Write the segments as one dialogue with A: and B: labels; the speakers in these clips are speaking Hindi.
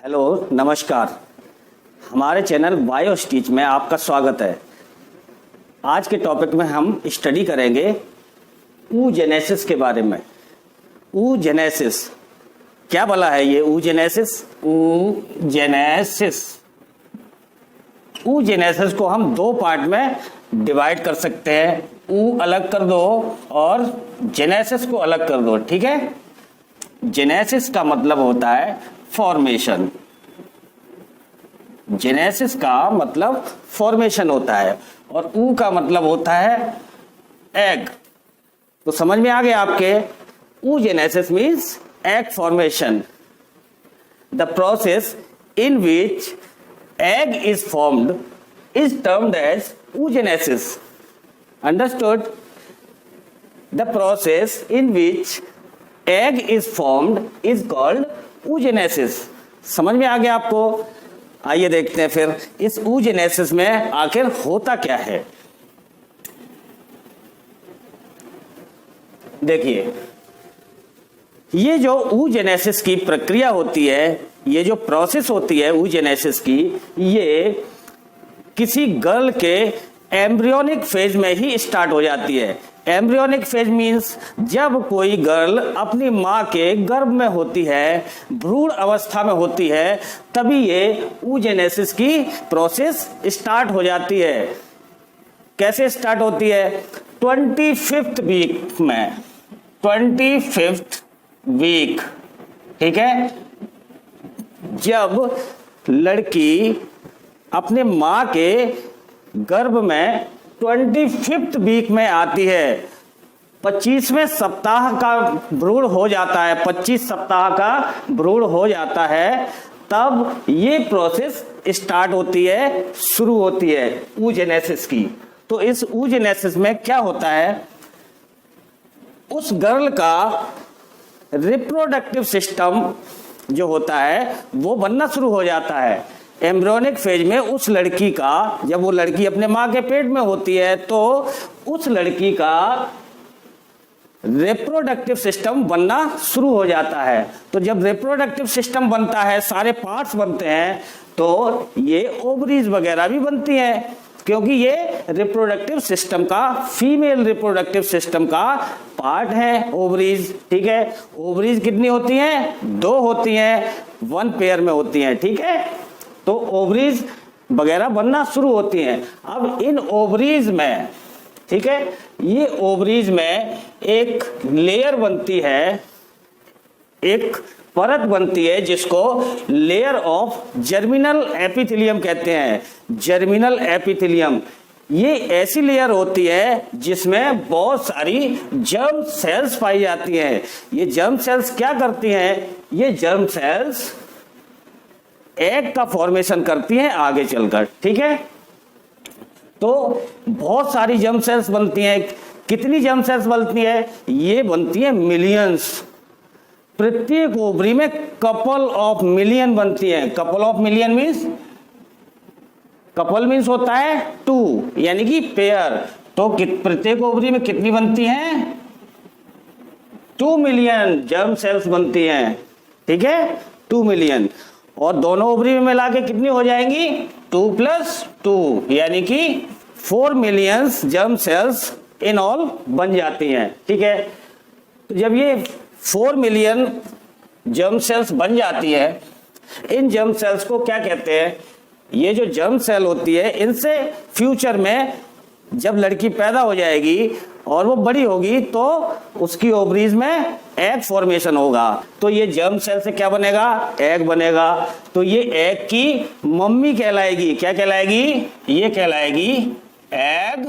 A: हेलो, नमस्कार। हमारे चैनल बायोस्टिच में आपका स्वागत है। आज के टॉपिक में हम स्टडी करेंगे oogenesis के बारे में। oogenesis क्या बोला है ये oogenesis? oogenesis को हम दो पार्ट में डिवाइड कर सकते हैं। ऊ अलग कर दो और जेनेसिस को अलग कर दो, ठीक है। जेनेसिस का मतलब होता है फॉर्मेशन। जेनेसिस का मतलब फॉर्मेशन होता है और ऊ का मतलब होता है एग। तो समझ में आ गया आपके? oogenesis means egg formation, the process in which egg is formed is termed as oogenesis. Understood? The process in which egg is formed is called oogenesis. समझ में आ गया आपको? आइए देखते हैं फिर इस oogenesis में आखिर होता क्या है। देखिए, ये जो oogenesis की प्रक्रिया होती है, ये जो प्रोसेस होती है oogenesis की, ये किसी गर्ल के एम्ब्रियोनिक फेज में ही स्टार्ट हो जाती है। एम्ब्रियोनिक फेज मीन्स जब कोई गर्ल अपनी माँ के गर्भ में होती है, भ्रूण अवस्था में होती है, तभी ये oogenesis की प्रोसेस स्टार्ट हो जाती है। कैसे स्टार्ट होती है? 25th वीक में, 25th वीक, ठीक है। जब लड़की अपने माँ के गर्भ में 25th वीक में आती है, 25वें सप्ताह का भ्रूण हो जाता है, 25 सप्ताह का भ्रूण हो जाता है, तब ये प्रोसेस स्टार्ट होती है, शुरू होती है oogenesis की। तो इस oogenesis में क्या होता है? उस गर्ल का रिप्रोडक्टिव सिस्टम जो होता है वो बनना शुरू हो जाता है। एम्ब्रियोनिक फेज में उस लड़की का, जब वो लड़की अपने माँ के पेट में होती है, तो उस लड़की का रिप्रोडक्टिव सिस्टम बनना शुरू हो जाता है। तो जब रिप्रोडक्टिव सिस्टम बनता है, सारे पार्ट्स बनते हैं, तो ये ओवरीज वगैरह भी बनती हैं, क्योंकि ये रिप्रोडक्टिव सिस्टम का, फीमेल रिप्रोडक्टिव सिस्टम का पार्ट है ओवरीज, ठीक है। ओवरीज कितनी होती हैं? 2 होती हैं, 1 पेयर में होती हैं, ठीक है। तो ओवरीज वगैरह बनना शुरू होती हैं। अब इन ओवरीज में, ठीक है, ये ओवरीज में एक लेयर बनती है, एक परत बनती है, जिसको लेयर ऑफ जर्मिनल एपिथेलियम कहते हैं। जर्मिनल एपिथेलियम ये ऐसी लेयर होती है जिसमें बहुत सारी जर्म सेल्स पाई जाती हैं। ये जर्म सेल्स क्या करती हैं? ये जर्म सेल्स एग का फॉर्मेशन करती हैं आगे चलकर, ठीक है। तो बहुत सारी जर्म सेल्स बनती हैं। कितनी जर्म सेल्स बनती है? ये बनती है मिलियंस। प्रत्येक ओवरी में कपल ऑफ मिलियन बनती है। Couple of million means, couple means होता है 2, यानी कि पेयर। तो प्रत्येक ओवरी में कितनी बनती हैं? 2 मिलियन जर्म सेल्स बनती हैं, ठीक है, 2 मिलियन। और दोनों ओवरी में मिला के कितनी हो जाएंगी? 2 + 2, यानी कि 4 million germ cells in all बन जाती हैं, ठीक है। तो जब ये 4 मिलियन जर्म सेल्स बन जाती है, इन जर्म सेल्स को क्या कहते हैं? ये जो जर्म सेल होती है, इनसे फ्यूचर में जब लड़की पैदा हो जाएगी और वो बड़ी होगी, तो उसकी ओवरीज में एग फॉर्मेशन होगा। तो ये जर्म सेल से क्या बनेगा? एग बनेगा। तो ये एग की मम्मी कहलाएगी। क्या कहलाएगी? ये कहलाएगी एग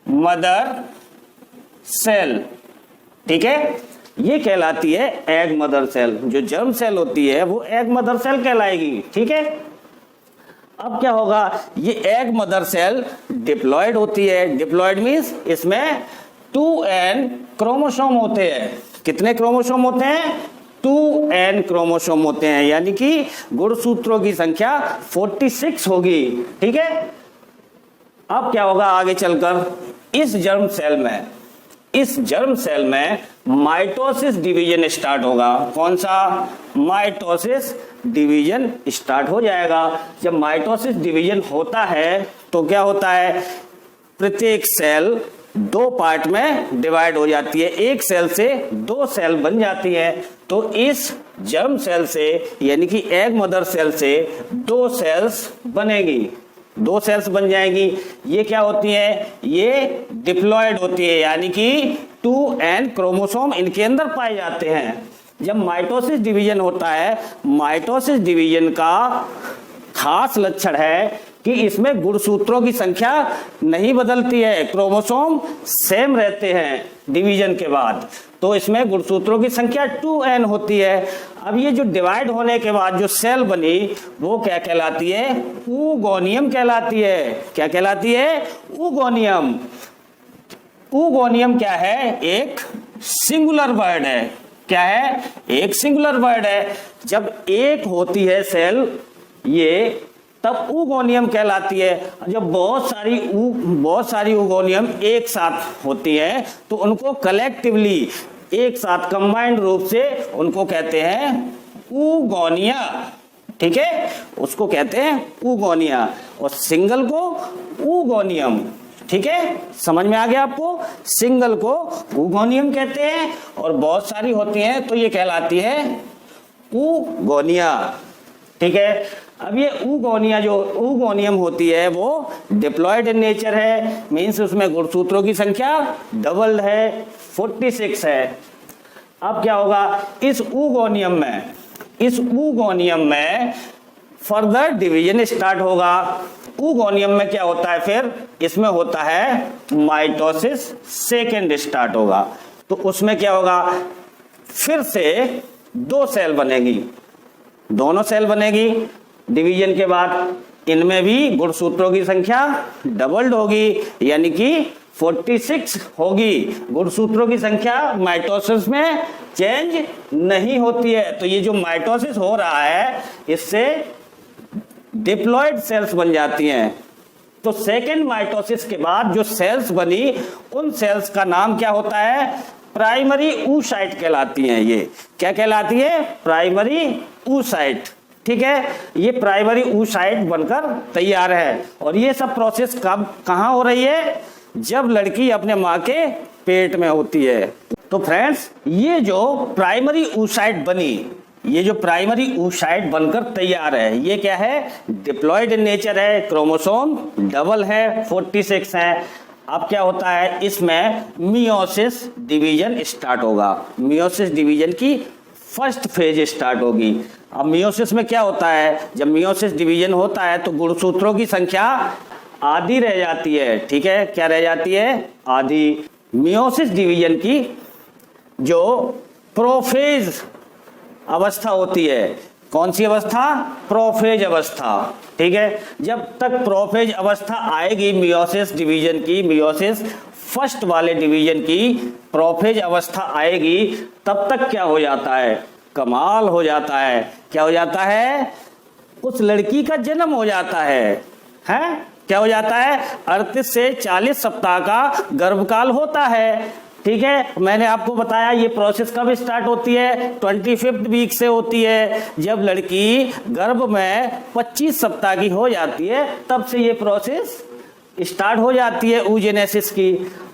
A: मदर सेल, ठीक है। ये कहलाती है एग मदर सेल। जो जर्म सेल होती है वो एग मदर सेल कहलाएगी, ठीक है। अब क्या होगा? ये एग मदर सेल डिप्लॉयड होती है। डिप्लॉयड मीन्स इसमें 2n क्रोमोसोम होते हैं। कितने क्रोमोसोम होते हैं? 2n क्रोमोसोम होते हैं, यानी कि गुणसूत्रों की संख्या 46 होगी, ठीक है। अब क्या होगा आगे चलकर? इस जर्म सेल में इस जर्म सेल में माइटोसिस डिवीजन स्टार्ट होगा। कौन सा? माइटोसिस डिवीजन स्टार्ट हो जाएगा। जब माइटोसिस डिवीजन होता है तो क्या होता है, प्रत्येक सेल दो पार्ट में डिवाइड हो जाती है, एक सेल से दो सेल बन जाती है। तो इस जर्म सेल से यानी कि एग मदर सेल से दो सेल्स बनेगी, दो सेल्स बन जाएंगी। ये क्या होती है? ये डिप्लॉयड होती है, यानी कि 2n क्रोमोसोम इनके अंदर पाए जाते हैं। जब माइटोसिस डिवीजन होता है, माइटोसिस डिवीजन का खास लक्षण है कि इसमें गुणसूत्रों की संख्या नहीं बदलती है, क्रोमोसोम सेम रहते हैं डिवीजन के बाद। तो इसमें गुणसूत्रों की संख्या 2n होती है। अब ये जो डिवाइड होने के बाद जो सेल बनी वो क्या कहलाती है? ऊगोनियम कहलाती है। क्या कहलाती है? ऊगोनियम। ऊगोनियम क्या है? एक सिंगुलर वर्ड है। क्या है? एक सिंगुलर वर्ड है। जब एक होती है सेल ये, तब ऊगोनियम कहलाती है। जब बहुत सारी ऊगोनियम एक साथ होती है तो उनको कलेक्टिवली एक साथ कंबाइंड रूप से उनको कहते हैं ऊगोनिया। ठीक है, उसको कहते हैं ऊगोनिया, और सिंगल को ऊगोनियम। ठीक है, समझ में आ गया आपको? सिंगल को ऊगोनियम कहते हैं और बहुत सारी होती हैं तो ये कहलाती है ऊगोनिया। ठीक है, अब ये ऊगोनिया जो ऊगोनियम होती है वो डिप्लॉयड इन नेचर है, मीन्स उसमें गुणसूत्रों की संख्या डबल है, 46 है। अब क्या होगा? इस ऊगोनियम में फर्दर डिवीजन स्टार्ट होगा। ऊगोनियम में क्या होता है फिर? इसमें होता है माइटोसिस सेकेंड स्टार्ट होगा। तो उसमें क्या होगा? फिर से दो सेल बनेगी, दोनों सेल बनेगी डिवीजन के बाद। इनमें भी गुणसूत्रों की संख्या डबल्ड होगी, यानी कि 46 होगी। गुणसूत्रों की संख्या माइटोसिस में चेंज नहीं होती है। तो ये जो माइटोसिस हो रहा है इससे डिप्लॉयड सेल्स बन जाती हैं। तो सेकेंड माइटोसिस के बाद जो सेल्स बनी उन सेल्स का नाम क्या होता है? प्राइमरी oocyte कहलाती हैं। ये क्या कहलाती है? Primary oocyte। ठीक है, ये प्राइमरी oocyte बनकर तैयार है। और ये सब प्रोसेस कहाँ हो रही है? जब लड़की अपने माँ के पेट में होती है। तो फ्रेंड्स, ये जो प्राइमरी oocyte बनी, ये जो प्राइमरी oocyte बनकर तैयार है, ये क्या है? डिप्लॉयड इन नेचर है, क्रोमोसोम डबल है, 46 है। अब क्या होता है? इसमें मियोसिस डिवीजन स्टार्ट होगा। मियोसिस डिवीजन की फर्स्ट फेज स्टार्ट होगी। अब मियोसिस में क्या होता है? जब मियोसिस डिवीजन होता है तो गुणसूत्रों की संख्या आधी रह जाती है। ठीक है, क्या रह जाती है? आधी। मियोसिस डिवीजन की जो प्रोफेज अवस्था होती है, कौन सी अवस्था? प्रोफेज अवस्था। ठीक है, जब तक प्रोफेज अवस्था आएगी मियोसिस डिवीजन की, मियोसिस फर्स्ट वाले डिवीजन की प्रोफेज अवस्था आएगी, तब तक क्या हो जाता है? कमाल हो जाता है। क्या हो जाता है? उस लड़की का जन्म हो जाता है। क्या हो जाता है? 38 से 40 सप्ताह का गर्भकाल होता है। ठीक है, मैंने आपको बताया ये प्रोसेस कब स्टार्ट होती है? 25th वीक से होती है। जब लड़की गर्भ में 25 सप्ताह की हो जाती है तब से ये प्रोसेस स्टार्ट हो जाती है oogenesis की।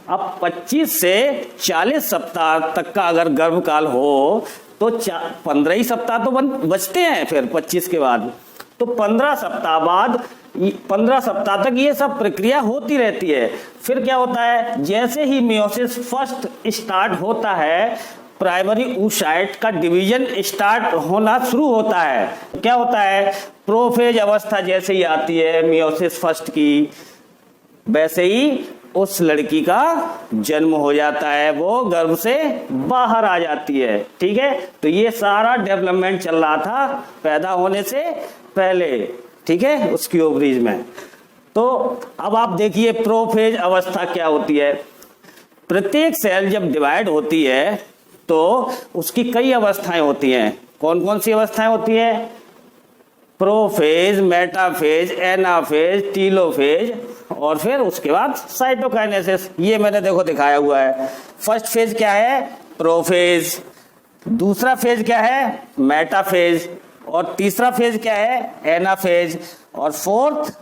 A: अब 25 से 40 सप्ताह तक का अगर गर्भकाल हो तो 15 ही सप्ताह तो बचते हैं फिर 25 के बाद। तो 15 सप्ताह तक ये सब प्रक्रिया होती रहती है। फिर क्या होता है? जैसे ही मियोसिस फर्स्ट स्टार्ट होता है, प्राइमरी oocyte का डिवीजन स्टार्ट होना शुरू होता है। क्या होता है? प्रोफेज अवस्था जैसे ही आती है मियोसिस फर्स्ट की, वैसे ही उस लड़की का जन्म हो जाता है, वो गर्भ से बाहर आ जाती है। ठीक है, तो ये सारा डेवलपमेंट चल रहा था पैदा होने से पहले। ठीक है, उसकी ओवरीज में। तो अब आप देखिए प्रोफेज अवस्था क्या होती है। प्रत्येक सेल जब डिवाइड होती है तो उसकी कई अवस्थाएं होती हैं। कौन कौन सी अवस्थाएं होती है? प्रोफेज, मेटाफेज, एनाफेज, टीलोफेज और फिर उसके बाद साइटोकाइनेसिस। ये मैंने देखो दिखाया हुआ है। फर्स्ट फेज क्या है? प्रोफेज। दूसरा फेज क्या है? मेटाफेज। और तीसरा फेज क्या है? एनाफेज। और फोर्थ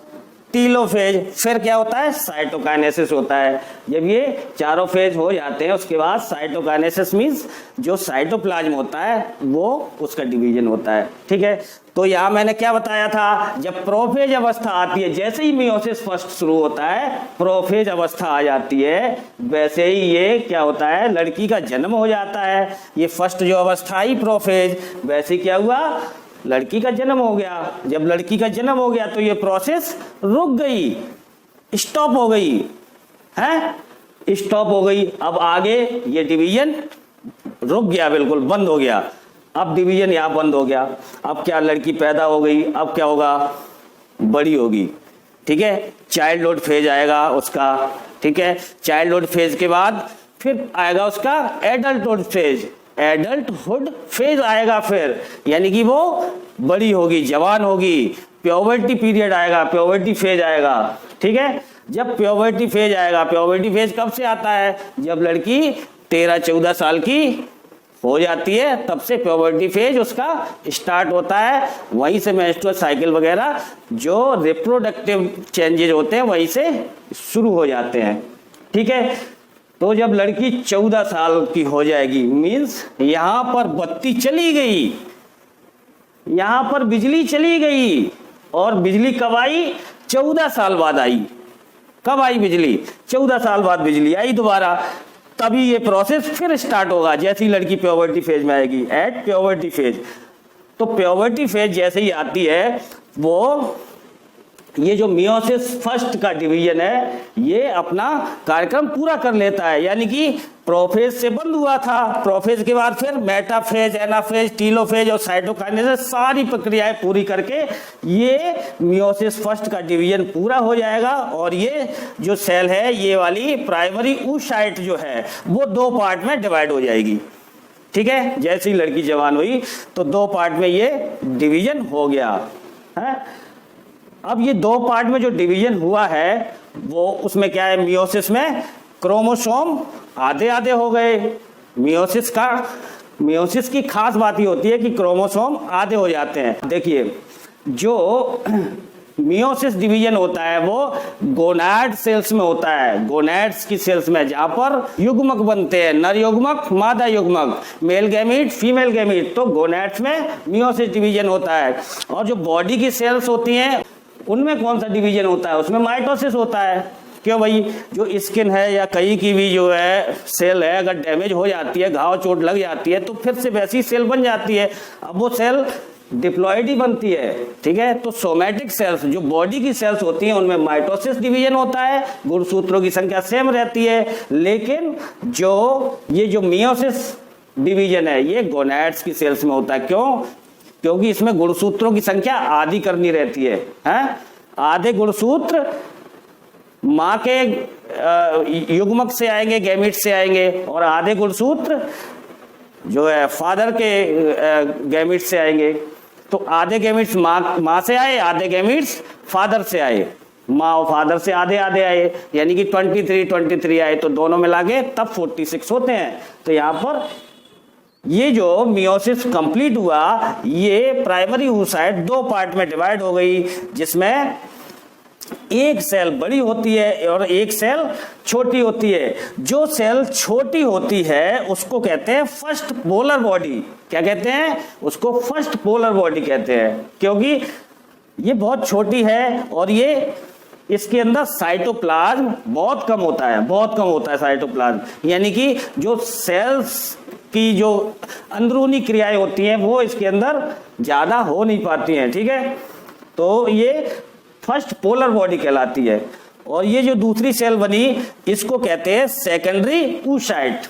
A: टीलोफेज। फिर क्या होता है? साइटोकाइनेसिस होता है। जब ये चारों फेज हो जाते हैं उसके बाद साइटोकाइनेसिस मींस जो साइटोप्लाज्म होता है वो उसका डिवीजन होता है। ठीक है, तो यहाँ मैंने क्या बताया था, जब प्रोफेज अवस्था आती है, जैसे ही मियोसिस फर्स्ट शुरू होता है प्रोफेज अवस्था आ जाती है, वैसे ही ये क्या होता है, लड़की का जन्म हो जाता है। ये फर्स्ट जो अवस्था आई प्रोफेज, वैसे क्या हुआ, लड़की का जन्म हो गया। जब लड़की का जन्म हो गया तो ये प्रोसेस रुक गई, स्टॉप हो गई है, स्टॉप हो गई। अब आगे ये डिवीजन रुक गया, बिल्कुल बंद हो गया। अब डिवीजन यहाँ बंद हो गया। अब क्या, लड़की पैदा हो गई, अब क्या होगा, बड़ी होगी। ठीक है, चाइल्डहुड फेज आएगा उसका। ठीक है, चाइल्डहुड फेज के बाद फिर आएगा उसका एडल्टहुड फेज। एडल्टहुड फेज आएगा फिर, यानी कि वो बड़ी होगी, जवान होगी। प्यूबर्टी पीरियड आएगा, प्यूबर्टी फेज आएगा। ठीक है, जब प्यूबर्टी फेज आएगा, प्यूबर्टी फेज कब से आता है, जब लड़की 13-14 साल की हो जाती है, तब से प्यूबर्टी फेज उसका स्टार्ट होता है। वहीं से मेंस्ट्रुअल साइकिल वगैरह जो रिप्रोडक्टिव चेंजेज होते हैं वहीं से शुरू हो जाते हैं। ठीक है, तो जब लड़की 14 साल की हो जाएगी, मीन्स यहां पर बत्ती चली गई, यहां पर बिजली चली गई। और बिजली कब आई? 14 साल बाद आई। कब आई बिजली? 14 साल बाद बिजली आई दोबारा। तभी ये प्रोसेस फिर स्टार्ट होगा, जैसी लड़की प्यूबर्टी फेज में आएगी, एट प्यूबर्टी फेज। तो प्यूबर्टी फेज जैसे ही आती है, वो ये जो मियोसिस फर्स्ट का डिवीजन है ये अपना कार्यक्रम पूरा कर लेता है। यानी कि प्रोफेज से बंद हुआ था, प्रोफेज के बाद फिर मेटाफेज, एनाफेज, टीलोफेज और साइटोकाइनेसिस सारी प्रक्रियाएं पूरी करके ये मियोसिस फर्स्ट का डिवीजन पूरा हो जाएगा। और ये जो सेल है, ये वाली प्राइमरी oocyte जो है वो 2 पार्ट में डिवाइड हो जाएगी। ठीक है, जैसे ही लड़की जवान हुई तो 2 पार्ट में ये डिवीजन हो गया है। अब ये 2 पार्ट में जो डिवीजन हुआ है वो उसमें क्या है, मियोसिस में क्रोमोसोम आधे आधे हो गए। मियोसिस की खास बात ये होती है कि क्रोमोसोम आधे हो जाते हैं। देखिए, जो मियोसिस डिवीजन होता है वो गोनाड सेल्स में होता है, गोनाड्स की सेल्स में, जहां पर युग्मक बनते हैं, नर युग्मक, मादा युग्मक, मेल गैमीट, फीमेल गैमीट। तो गोनाड्स में मियोसिस डिवीजन होता है। और जो बॉडी की सेल्स होती हैं उनमें कौन सा डिवीजन होता है? उसमें माइटोसिस होता है। क्यों भाई, जो स्किन है या कहीं की भी जो है सेल है, अगर डैमेज हो जाती है, घाव चोट लग जाती है, तो फिर से वैसी सेल बन जाती है। अब वो सेल डिप्लॉयड ही बनती है। ठीक है, तो सोमैटिक सेल्स जो बॉडी की सेल्स होती हैं उनमें माइटोसिस डिवीजन होता है, गुणसूत्रों की संख्या सेम रहती है। लेकिन ये जो मियोसिस डिवीजन है ये गोनैड्स की सेल्स में होता है। क्यों? क्योंकि इसमें गुणसूत्रों की संख्या आधी करनी रहती है, हैं? आधे गुणसूत्र मां के युग्मक से आएंगे, गैमीट से आएंगे, और आधे गुणसूत्र जो है फादर के गैमीट से आएंगे। तो आधे गैमीट्स मां से आए, आधे गैमीट्स फादर से आए, मां और फादर से आधे आधे आए, यानी कि 23 आए। तो दोनों मिला के तब 46 होते हैं। तो यहाँ पर ये जो मियोसिस कंप्लीट हुआ, ये प्राइमरी oocyte 2 पार्ट में डिवाइड हो गई, जिसमें एक सेल बड़ी होती है और एक सेल छोटी होती है। जो सेल छोटी होती है उसको कहते हैं फर्स्ट पोलर बॉडी। क्या कहते हैं? उसको फर्स्ट पोलर बॉडी कहते हैं, क्योंकि ये बहुत छोटी है और ये इसके अंदर साइटोप्लाज्म बहुत कम होता है, बहुत कम होता है साइटोप्लाज्म। यानी कि जो सेल्स की जो अंदरूनी क्रियाएं होती हैं वो इसके अंदर ज्यादा हो नहीं पाती हैं। ठीक है, तो ये फर्स्ट पोलर बॉडी कहलाती है। और ये जो दूसरी सेल बनी इसको कहते हैं सेकेंडरी oocyte,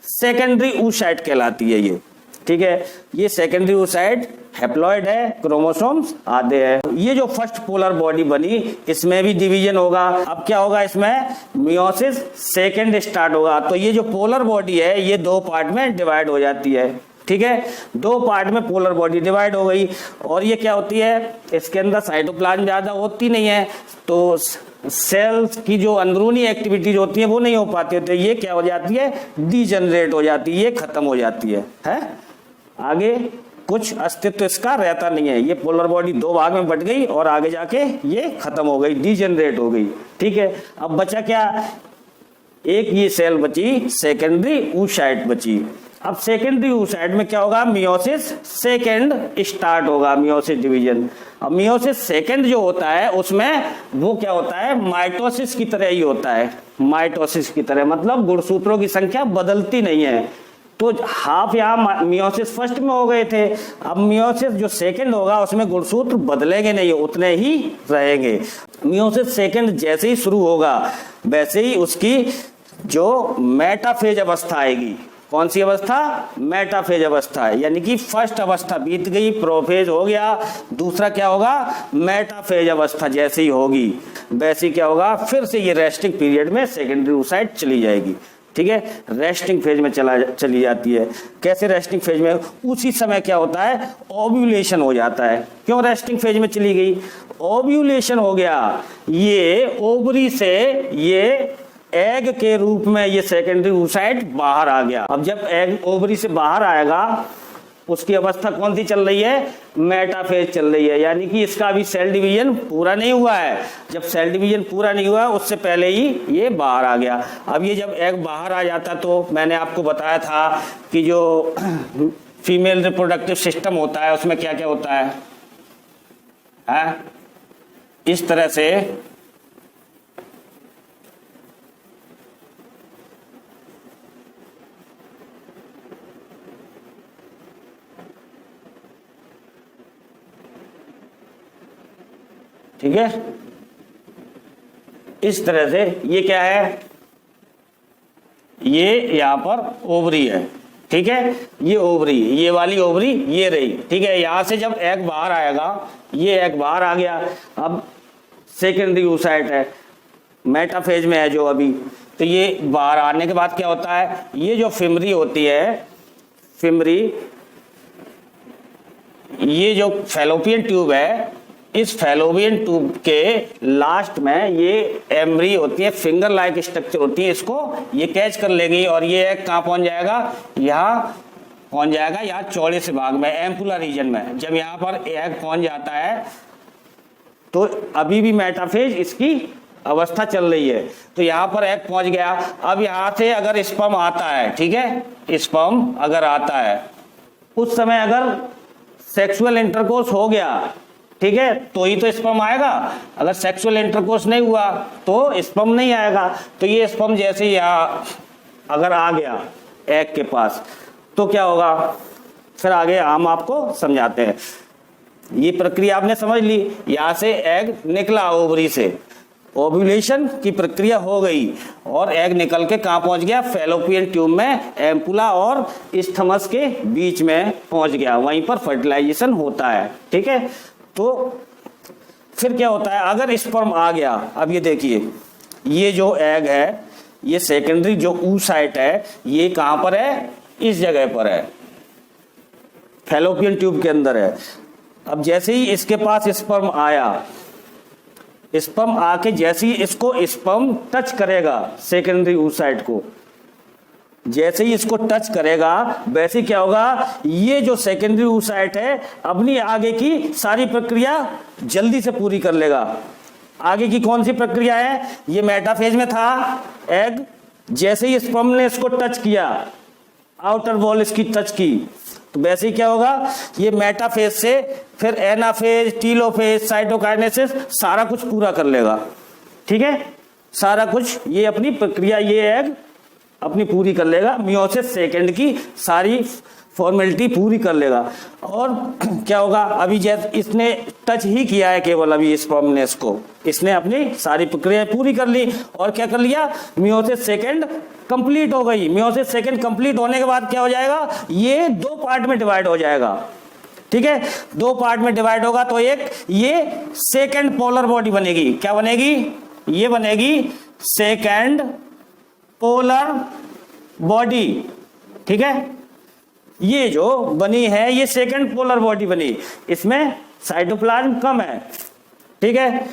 A: सेकेंडरी oocyte कहलाती है ये। ठीक है, ये सेकेंडरी oocyte हैप्लॉइड है, क्रोमोसोम्स आधे हैं। ये जो फर्स्ट पोलर बॉडी बनी इसमें भी डिवीजन होगा। अब क्या होगा, इसमें मियोसिस सेकेंड स्टार्ट होगा। तो ये जो पोलर बॉडी है ये 2 पार्ट में डिवाइड हो जाती है। ठीक है, दो पार्ट में पोलर बॉडी डिवाइड हो गई। और ये क्या होती है, इसके अंदर साइटोप्लाज्म ज्यादा होती नहीं है, तो सेल्स की जो अंदरूनी एक्टिविटीज होती है वो नहीं हो पाती है, तो ये क्या हो जाती है, डीजनरेट हो जाती है, ये खत्म हो जाती है? आगे कुछ अस्तित्व इसका रहता नहीं है। ये पोलर बॉडी दो भाग में बट गई और आगे जाके ये खत्म हो गई, डीजनरेट हो गई। ठीक है, अब बचा क्या, एक ये सेल बची, सेकेंडरी oocyte बची। अब सेकेंडरी oocyte में क्या होगा, मियोसिस सेकेंड स्टार्ट होगा, मियोसिस डिवीजन। अब मियोसिस सेकेंड जो होता है उसमें वो क्या होता है, माइटोसिस की तरह ही होता है, माइटोसिस की तरह, मतलब गुणसूत्रों की संख्या बदलती नहीं है। तो हाफ यहाँ मियोसिस फर्स्ट में हो गए थे, अब मियोसिस जो सेकंड होगा उसमें गुणसूत्र बदलेंगे नहीं, उतने ही रहेंगे। मियोसिस सेकंड जैसे ही शुरू होगा वैसे ही उसकी जो मेटाफेज अवस्था आएगी। कौन सी अवस्था, मेटाफेज अवस्था, यानी कि फर्स्ट अवस्था बीत गई, प्रोफेज हो गया, दूसरा क्या होगा, मेटाफेज अवस्था जैसे ही होगी वैसे ही क्या होगा, फिर से ये रेस्टिंग पीरियड में सेकेंडरी oocyte चली जाएगी। ठीक है, रेस्टिंग फेज में चली जाती है। कैसे रेस्टिंग फेज में, उसी समय क्या होता है, ओव्यूलेशन हो जाता है। क्यों रेस्टिंग फेज में चली गई, ओव्यूलेशन हो गया, ये ओवरी से ये एग के रूप में ये सेकेंडरी oocyte बाहर आ गया। अब जब एग ओवरी से बाहर आएगा उसकी अवस्था कौन सी चल रही है, मेटाफेज चल रही है, यानी कि इसका अभी सेल डिवीजन पूरा नहीं हुआ है। जब सेल डिवीजन पूरा नहीं हुआ उससे पहले ही ये बाहर आ गया। अब ये जब एग बाहर आ जाता तो मैंने आपको बताया था कि जो फीमेल रिप्रोडक्टिव सिस्टम होता है उसमें क्या क्या होता है? इस तरह से ठीक है, इस तरह से ये क्या है, ये यहां पर ओवरी है। ठीक है, ये ओवरी, ये वाली ओवरी ये रही। ठीक है, यहां से जब एग बाहर आएगा, ये एग बाहर आ गया, अब सेकेंडरी oocyte है, मेटाफेज में है जो अभी, तो ये बाहर आने के बाद क्या होता है, ये जो फिमरी होती है, फिमरी, ये जो फैलोपियन ट्यूब है, इस फैलोपियन ट्यूब के लास्ट में ये एमरी होती है, फिंगर लाइक स्ट्रक्चर होती है, इसको ये कैच कर लेगी और ये एग कहाँ पहुंच जाएगा, यहाँ पहुंच जाएगा, यहाँ चौड़े से भाग में, एम्पुला रीजन में। जब यहाँ पर एग पहुंच जाता है तो अभी भी मेटाफेज इसकी अवस्था चल रही है, तो यहाँ पर एग पहुंच गया। अब यहाँ से अगर स्पर्म आता है, ठीक है, स्पर्म अगर आता है, उस समय अगर सेक्सुअल इंटरकोर्स हो गया, ठीक है, तो ही तो स्पर्म आएगा। अगर सेक्सुअल इंटरकोर्स नहीं हुआ तो स्पर्म नहीं आएगा। तो ये स्पर्म जैसे ही यहाँ अगर आ गया एग के पास तो क्या होगा, फिर आगे हम आपको समझाते हैं। ये प्रक्रिया आपने समझ ली, यहाँ से एग निकला ओवरी से, ओव्यूलेशन की प्रक्रिया हो गई और एग निकल के कहाँ पहुंच गया, फैलोपियन ट्यूब में, एम्पुला और इस्थमस के बीच में पहुंच गया, वहीं पर फर्टिलाइजेशन होता है। ठीक है, तो फिर क्या होता है, अगर स्पर्म आ गया, अब ये देखिए, ये जो एग है, ये सेकेंडरी जो oocyte है, ये कहां पर है, इस जगह पर है, फैलोपियन ट्यूब के अंदर है। अब जैसे ही इसके पास स्पर्म आया, स्पर्म आके जैसे ही इसको स्पर्म टच करेगा सेकेंडरी oocyte को, जैसे ही इसको टच करेगा वैसे क्या होगा, ये जो सेकेंडरी oocyte है अपनी आगे की सारी प्रक्रिया जल्दी से पूरी कर लेगा। आगे की कौन सी प्रक्रिया है, ये मेटाफेज में था एग, जैसे ही स्पर्म ने इसको टच किया, आउटर वॉल इसकी टच की, तो वैसे ही क्या होगा, ये मेटाफेज से फिर एनाफेज, टीलोफेज, साइटोकाइनेसिस सारा कुछ पूरा कर लेगा। ठीक है, सारा कुछ ये अपनी प्रक्रिया, ये एग अपनी पूरी कर लेगा, मियोसिस सेकेंड की सारी फॉर्मेलिटी पूरी कर लेगा। और क्या होगा, अभी जैसे इसने टच ही किया है केवल, अभी स्पर्म ने इसको, इसने अपनी सारी प्रक्रिया पूरी कर ली और क्या कर लिया, मियोसिस सेकेंड कंप्लीट हो गई। मियोसिस सेकेंड कंप्लीट होने के बाद क्या हो जाएगा, ये दो पार्ट में डिवाइड हो जाएगा। ठीक है, दो पार्ट में डिवाइड होगा तो एक ये सेकेंड पोलर बॉडी बनेगी, क्या बनेगी, ये बनेगी सेकेंड पोलर बॉडी। ठीक है, ये जो बनी है ये सेकंड पोलर बॉडी बनी, इसमें साइटोप्लाज्म कम है, ठीक है,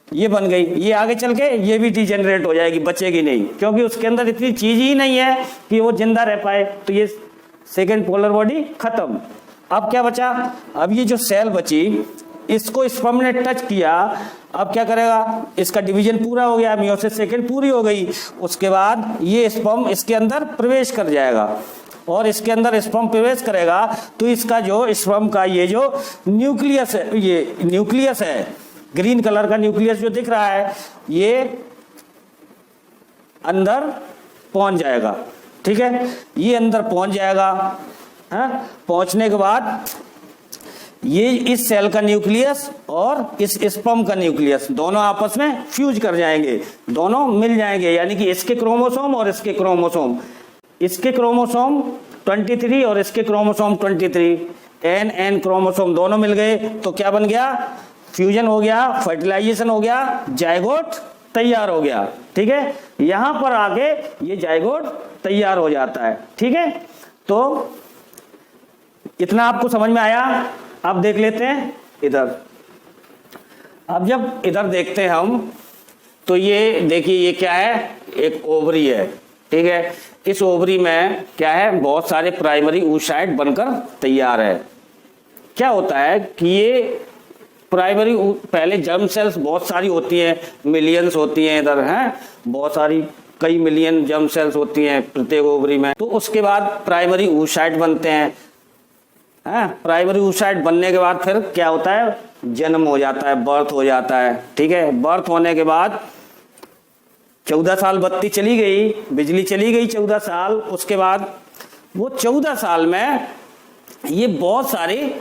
A: ये बन गई। ये आगे चल के ये भी डिजेनरेट हो जाएगी, बचेगी नहीं, क्योंकि उसके अंदर इतनी चीज ही नहीं है कि वो जिंदा रह पाए। तो ये सेकंड पोलर बॉडी खत्म। अब क्या बचा, अब ये जो सेल बची इसको स्पर्म ने टच किया, अब क्या करेगा, इसका डिवीजन पूरा हो गया, मियोसिस सेकंड पूरी हो गई, उसके बाद ये स्पर्म इसके अंदर प्रवेश कर जाएगा, और इसके अंदर स्पर्म प्रवेश करेगा तो इसका जो स्पर्म का ये जो न्यूक्लियस है, ये न्यूक्लियस है, ग्रीन कलर का न्यूक्लियस जो दिख रहा है, ये अंदर पहुंच जाएगा, ठीक है, ये अंदर पहुंच जाएगा। पहुंचने के बाद ये इस सेल का न्यूक्लियस और इस स्पर्म का न्यूक्लियस दोनों आपस में फ्यूज कर जाएंगे, दोनों मिल जाएंगे, यानी कि इसके क्रोमोसोम और इसके क्रोमोसोम, इसके क्रोमोसोम 23 और इसके क्रोमोसोम 23, एन क्रोमोसोम दोनों मिल गए, तो क्या बन गया, फ्यूजन हो गया, फर्टिलाइजेशन हो गया, जायगोट तैयार हो गया, ठीक है। यहां पर आके ये जायगोट तैयार हो जाता है, ठीक है। तो इतना आपको समझ में आया। अब देख लेते हैं इधर। अब जब इधर देखते हैं हम, तो ये देखिए ये क्या है, एक ओवरी है, ठीक है। इस ओवरी में क्या है, बहुत सारे प्राइमरी oocyte बनकर तैयार है। क्या होता है कि ये प्राइमरी पहले जर्म सेल्स बहुत सारी होती हैं, मिलियंस होती हैं इधर, हैं बहुत सारी, कई मिलियन जर्म सेल्स होती हैं प्रत्येक ओवरी में। तो उसके बाद प्राइमरी oocyte बनते हैं, प्राइमरी oocyte बनने के बाद फिर क्या होता है, जन्म हो जाता है, बर्थ हो जाता है, ठीक है। बर्थ होने के बाद 14 साल बत्ती चली गई, बिजली चली गई 14 साल, उसके बाद वो 14 साल में ये बहुत सारे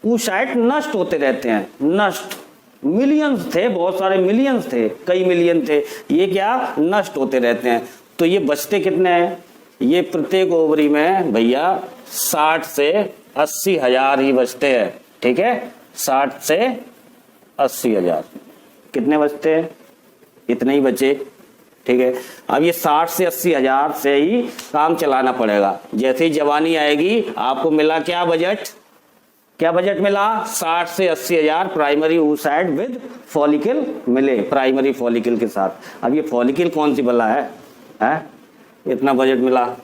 A: oocyte नष्ट होते रहते हैं, नष्ट, मिलियंस थे, बहुत सारे मिलियंस थे, कई मिलियन थे, ये क्या नष्ट होते रहते हैं। तो ये बचते कितने हैं, ये प्रत्येक ओवरी में भैया 60 से 80 हजार ही बचते हैं, ठीक है, 60 से 80 हजार, कितने बचते हैं, इतने ही बचे, ठीक है। अब ये 60 से 80 हजार से ही काम चलाना पड़ेगा। जैसे ही जवानी आएगी आपको मिला क्या बजट, क्या बजट मिला, 60 से 80 हजार प्राइमरी oocyte विद फॉलिकल मिले, प्राइमरी फॉलिकल के साथ। अब ये फॉलिकल कौन सी बला है? इतना बजट मिला।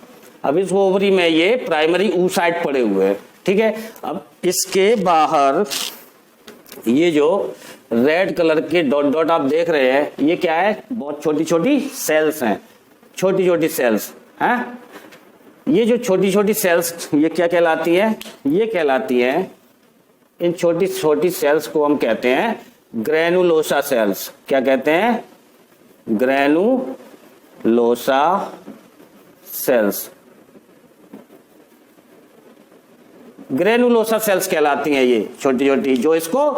A: अब इस ओवरी में ये प्राइमरी oocyte पड़े हुए हैं, ठीक है। अब इसके बाहर ये जो रेड कलर के डॉट डॉट आप देख रहे हैं, ये क्या है, बहुत छोटी छोटी सेल्स हैं, छोटी छोटी सेल्स हैं। ये जो छोटी छोटी सेल्स ये क्या कहलाती है, ये कहलाती है, इन छोटी छोटी सेल्स को हम कहते हैं ग्रेनुलोसा सेल्स। क्या कहते हैं, ग्रेनुलोसा सेल्स, ग्रेनुलोसा सेल्स कहलाती हैं ये छोटी छोटी, जो इसको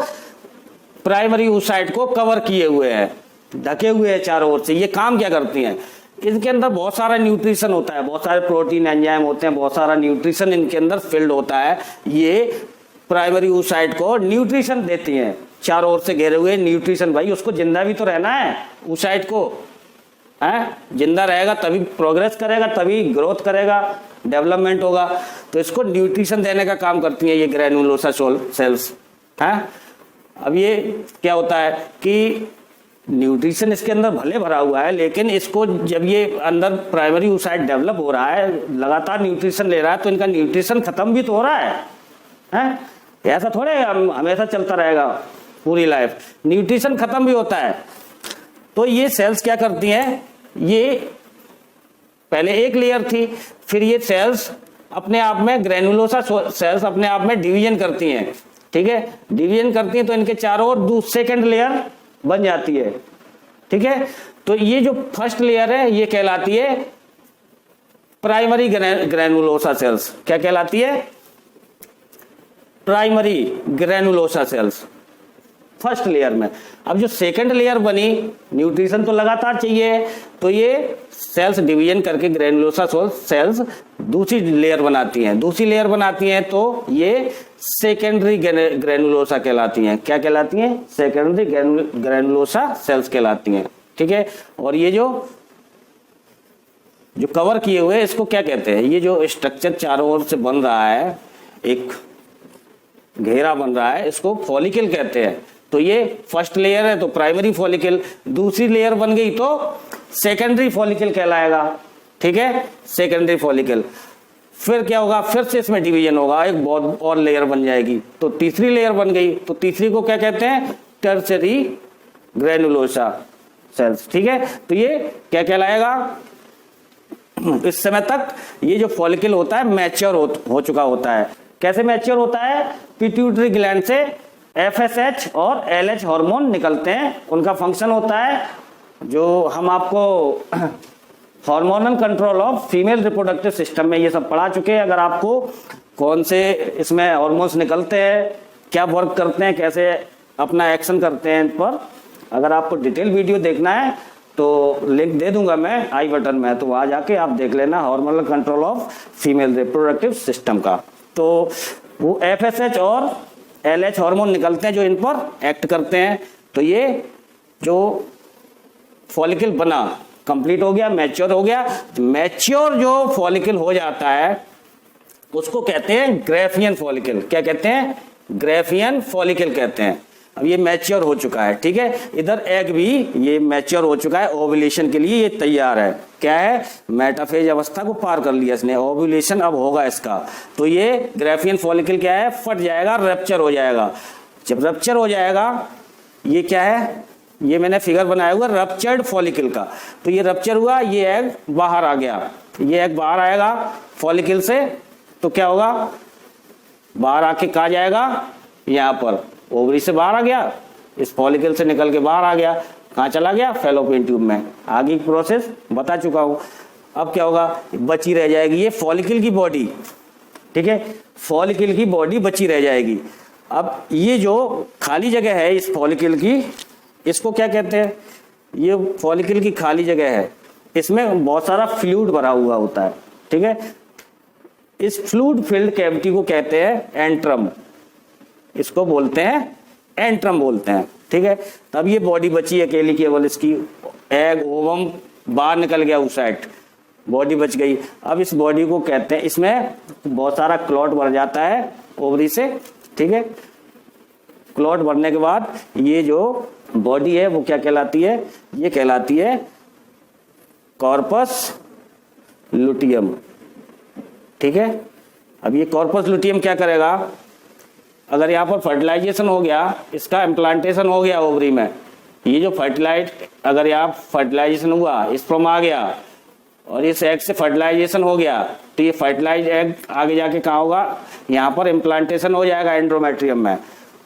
A: प्राइमरी oocyte को कवर किए हुए हैं, ढके हुए हैं चारों ओर से। ये काम क्या करती हैं, इनके अंदर बहुत सारा न्यूट्रिशन होता है, बहुत सारे प्रोटीन एंजाइम होते हैं, बहुत सारा न्यूट्रिशन इनके अंदर फिल्ड होता है। ये प्राइमरी oocyte को न्यूट्रिशन देती हैं, चारों ओर से घेरे हुए न्यूट्रिशन। भाई उसको जिंदा भी तो रहना है, oocyte को जिंदा रहेगा तभी प्रोग्रेस करेगा, तभी ग्रोथ करेगा, डेवलपमेंट होगा। तो इसको न्यूट्रिशन देने का काम करती है ये ग्रेनुलोसा सेल्स। अब ये क्या होता है कि न्यूट्रिशन इसके अंदर भले भरा हुआ है, लेकिन इसको जब ये अंदर प्राइमरी oocyte डेवलप हो रहा है, लगातार न्यूट्रिशन ले रहा है, तो इनका न्यूट्रिशन खत्म भी तो हो रहा है? ऐसा थोड़े हमेशा चलता रहेगा पूरी लाइफ, न्यूट्रिशन खत्म भी होता है। तो ये सेल्स क्या करती हैं, ये पहले एक लेयर थी, फिर ये सेल्स अपने आप में, ग्रेनुलोसा सेल्स अपने आप में डिवीजन करती हैं, ठीक है। डिवीजन करती हैं तो इनके चारों ओर सेकंड लेयर बन जाती है, ठीक है। तो ये जो फर्स्ट लेयर है ये कहलाती है प्राइमरी ग्रेनुलोसा सेल्स। क्या कहलाती है, primary granulosa cells, first layer में। अब जो सेकंड लेयर बनी, न्यूट्रिशन तो लगातार चाहिए, तो ये सेल्स डिवीजन करके ग्रेनुलोसा सेल्स दूसरी लेयर बनाती हैं, दूसरी लेयर बनाती हैं, तो ये सेकेंडरी ग्रेनुलोसा कहलाती हैं। क्या कहलाती हैं, सेकेंडरी ग्रेनुलोसा सेल्स कहलाती हैं, ठीक है। और ये जो जो कवर किए हुए इसको क्या कहते हैं? ये जो स्ट्रक्चर चारों ओर से बन रहा है, एक घेरा बन रहा है, इसको फॉलिकल कहते हैं। तो ये फर्स्ट लेयर है तो प्राइमरी फॉलिकल, दूसरी लेयर बन गई तो सेकेंडरी फॉलिकल कहलाएगा। ठीक है, सेकेंडरी फॉलिकल। फिर क्या होगा? फिर से इसमें डिवीजन होगा, एक बहुत और लेयर बन जाएगी, तो तीसरी लेयर बन गई, तो तीसरी को क्या कहते हैं? Tertiary granulosa cells. ठीक है, तो ये क्या कहलाएगा? इस समय तक ये जो फॉलिकल होता है मैच्योर हो चुका होता है। कैसे मैच्योर होता है? पिट्यूटरी ग्लैंड से FSH और LH हार्मोन निकलते हैं। उनका फंक्शन होता है, जो हम आपको hormonal control of female reproductive system में ये सब पढ़ा चुके हैं। अगर आपको कौन से इसमें हार्मोन्स निकलते हैं, क्या वर्क करते हैं, कैसे अपना एक्शन करते हैं, इन पर अगर आपको डिटेल वीडियो देखना है तो लिंक दे दूंगा मैं आई बटन में, तो वहां जाके आप देख लेना, hormonal control of female reproductive system का। तो वो FSH और LH हार्मोन निकलते हैं जो इन पर एक्ट करते हैं। तो ये जो फॉलिकल बना कंप्लीट हो गया, मैच्योर हो गया। मैच्योर जो फॉलिकल हो जाता है उसको कहते हैं ग्रेफियन फॉलिकल। क्या कहते हैं? ग्रेफियन फॉलिकल कहते हैं। अब ये मैच्योर हो चुका है। ठीक है, इधर एग भी ये मैच्योर हो चुका है, ओव्यूलेशन के लिए ये तैयार है। क्या है? मेटाफेज अवस्था को पार कर लिया इसने, ओव्यूलेशन अब होगा इसका। तो ये ग्रेफियन फॉलिकल क्या है? फट जाएगा, रप्चर हो जाएगा। जब रप्चर हो जाएगा, ये क्या है? ये मैंने फिगर बनाया हुआ रप्चर्ड फॉलिकल का। तो ये रप्चर हुआ, ये एग बाहर आ गया, ये एग बाहर आएगा फॉलिकल से, तो क्या होगा? बाहर आके कहा जाएगा? यहाँ पर ओवरी से बाहर आ गया, इस फॉलिकल से निकल के बाहर आ गया, कहाँ चला गया? फैलोपियन ट्यूब में। आगे की प्रोसेस बता चुका हूँ। अब क्या होगा? बची रह जाएगी ये फॉलिकल की बॉडी। ठीक है, फॉलिकल की बॉडी बची रह जाएगी। अब ये जो खाली जगह है इस फॉलिकल की, इसको क्या कहते हैं? ये फॉलिकल की खाली जगह है, इसमें बहुत सारा फ्लूइड भरा हुआ होता है। ठीक है, इस फ्लूइड फिल्ड कैविटी को कहते हैं एंट्रम, इसको बोलते हैं एंट्रम बोलते हैं। ठीक है, तब ये बॉडी बची अकेली, केवल इसकी एग ओवम बाहर निकल गया, उस साइड बॉडी बच गई। अब इस बॉडी को कहते हैं, इसमें बहुत सारा क्लॉट भर जाता है ओवरी से। ठीक है, क्लॉट भरने के बाद ये जो बॉडी है वो क्या कहलाती है? ये कहलाती है कॉर्पस लुटियम। ठीक है, अब ये कॉर्पस लुटियम क्या करेगा? अगर यहाँ पर फर्टिलाइजेशन हो गया, इसका इम्प्लांटेशन हो गया ओवरी में, ये जो अगर यहाँ फर्टिलाइजेशन हुआ, स्पर्म आ गया और इस एग से फर्टिलाइजेशन हो गया, तो ये फर्टिलाइज एग आगे जाके कहाँ होगा? यहाँ पर इम्प्लांटेशन हो जाएगा एंड्रोमेट्रियम में।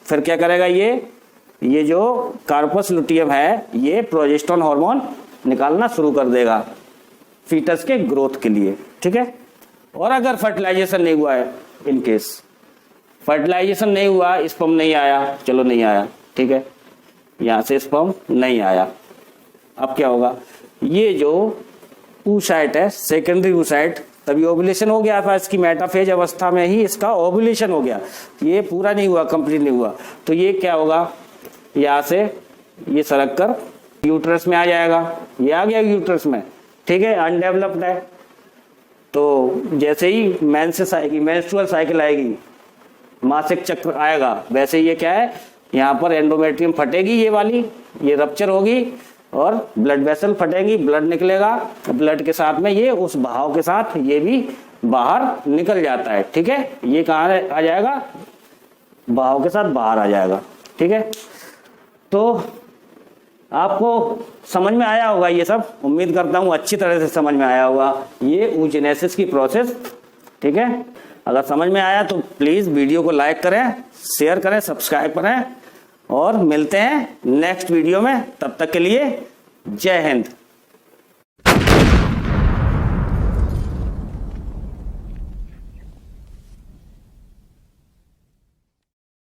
A: फिर क्या करेगा? ये जो कार्पस लुटियम है ये प्रोजेस्टेरोन हार्मोन निकालना शुरू कर देगा फीटस के ग्रोथ के लिए। ठीक है, और अगर फर्टिलाइजेशन नहीं हुआ है, इन केस फर्टिलाइजेशन नहीं हुआ, स्पर्म नहीं आया, चलो नहीं आया, ठीक है, यहाँ से स्पर्म नहीं आया, अब क्या होगा? ये जो oocyte है, सेकेंडरी oocyte, तभी ओव्यूलेशन हो गया था इसकी, मेटाफेज अवस्था में ही इसका ओव्यूलेशन हो गया। ये पूरा नहीं हुआ, कंप्लीट नहीं हुआ, तो ये क्या होगा? यहाँ से ये सरक कर यूट्रस में आ जाएगा। ये आ गया यूट्रस में, ठीक है, अनडेवलप्ड है। तो जैसे ही मेंस्ट्रुअल साइकिल आएगी, मासिक चक्र आएगा, वैसे ये क्या है? यहाँ पर एंडोमेट्रियम फटेगी, ये वाली, ये रप्चर होगी और ब्लड वेसल फटेंगी, ब्लड निकलेगा, ब्लड के साथ में ये उस बहाव के साथ ये भी बाहर निकल जाता है। ठीक है, ये कहाँ आ जाएगा? बहाव के साथ बाहर आ जाएगा। ठीक है, तो आपको समझ में आया होगा ये सब, उम्मीद करता हूँ अच्छी तरह से समझ में आया होगा ये oogenesis की प्रोसेस। ठीक है, अगर समझ में आया तो प्लीज वीडियो को लाइक करें, शेयर करें, सब्सक्राइब करें और मिलते हैं नेक्स्ट वीडियो में। तब तक के लिए जय हिंद।